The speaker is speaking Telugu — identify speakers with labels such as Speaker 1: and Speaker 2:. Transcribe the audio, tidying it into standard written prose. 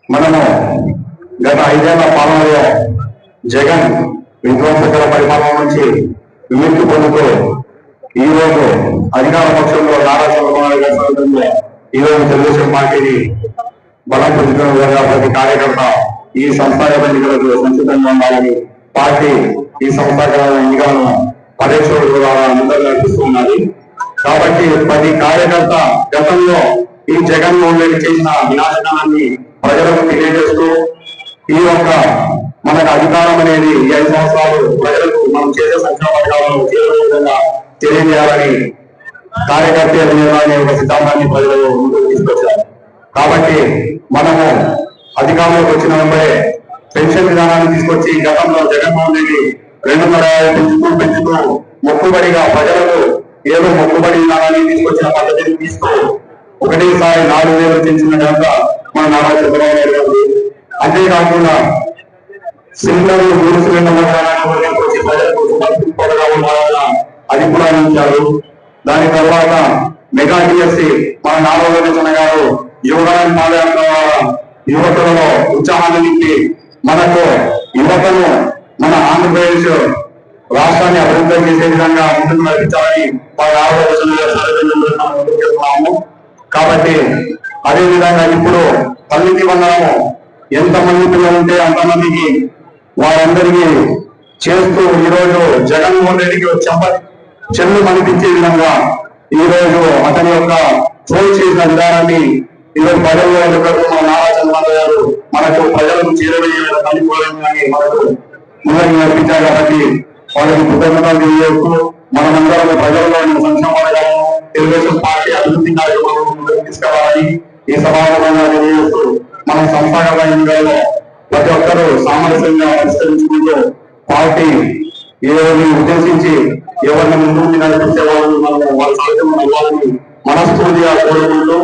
Speaker 1: మనము గత 5 ఏళ్ల పాలనలో జగన్ విధ్వంసకర పరిపాలన నుంచి విముక్తి పొందుతూ ఈ రోజు అధికార పక్షంలో నారా చంద్రబాబు నాయుడు గారి సారథ్యంలో ఈ రోజు తెలుగుదేశం పార్టీని బలం పొందుతున్న విధంగా ప్రతి కార్యకర్త ఈ సంస్థాగత ఎన్నికలకు సంసిద్ధంగా ఉండాలని పార్టీ ఈ సంస్థాగత ఎన్నికలను పరీక్షల ద్వారా ముందరు నడిపిస్తూ ఉన్నది. కాబట్టి ప్రతి కార్యకర్త గతంలో ఈ జగన్మోహన్ రెడ్డి చేసిన వినాశనాన్ని ప్రజలకు తెలియజేస్తూ ఈ యొక్క మనకు అధికారం అనేది ఈ 5 సంవత్సరాలు ప్రజలకు మనం చేసే సంక్షేమ పథకాలను విధంగా తెలియజేయాలని కార్యకర్త అనే ఒక సిద్ధాంతాన్ని ప్రజలు ముందుకు తీసుకొచ్చారు. కాబట్టి మనము అధికారంలోకి వచ్చిన వెంబడే పెన్షన్ విధానాన్ని తీసుకొచ్చి గతంలో జగన్మోహన్ రెడ్డి 250 పెంచుతూ మొక్కుబడిగా ప్రజలకు ఏదో మొక్కుబడి విధానాన్ని తీసుకొచ్చిన పద్ధతిని తీస్తూ ఒకటేసారి 4,000 పెంచిన కనుక మన నారా చంద్రబాబు నాయుడు గారు. అంతేకాకుండా సిలిండర్ 3 సిలిండర్ల తీసుకొచ్చి ప్రజలకు అది కూడా అందించారు. దాని తర్వాత మెగా టీఎస్సీ మన నారా లోకేష్ గారు యువగణం పాదయాత్ర ద్వారా యువకులలో ఉత్సాహాన్ని నింపి మనకు యువతను మన ఆంధ్రప్రదేశ్ రాష్ట్రాన్ని అభివృద్ధి చేసే విధంగా ముందుకు నడిపించాలని మన నారా చేస్తున్నాము. కాబట్టి అదే విధంగా ఇప్పుడు తల్లికి వందనము ఎంతమంది పిల్లలు ఉంటే అంతమందికి వారందరికీ చేస్తూ ఈరోజు జగన్మోహన్ రెడ్డికి చెల్లు అనిపించే విధంగా ఈ రోజు అతని యొక్క ట్రోల్ చేసిన విధానాన్ని ఈరోజు ప్రజల్లో మన నారా చంద్రబాబు గారు మనకు ప్రజలకు చేరవేయ పనిపోవాలని మనకు ముందుకు నడిపించారు. కాబట్టి వాళ్ళకి కృతజ్ఞతలు తెలియజేస్తూ మనమందరం ప్రజల్లో సంక్షేమ పథకాలను తెలుగుదేశం పార్టీ అభివృద్ధి కార్యక్రమాలను తీసుకురావాలని ఈ సభాముఖంగా తెలియజేస్తూ మన సంస్థాగత ఎన్నికల్లో ప్రతి ఒక్కరూ సామరస్యంగా పరిష్కరించుకుంటూ పార్టీ ఎవరిని ఉద్దేశించి ఎవరిని ముందుకు నడిపించే వాళ్ళు మనం వాళ్ళ సాధ్యం అవ్వాలని మనస్ఫూర్తిగా కోరుకుంటూ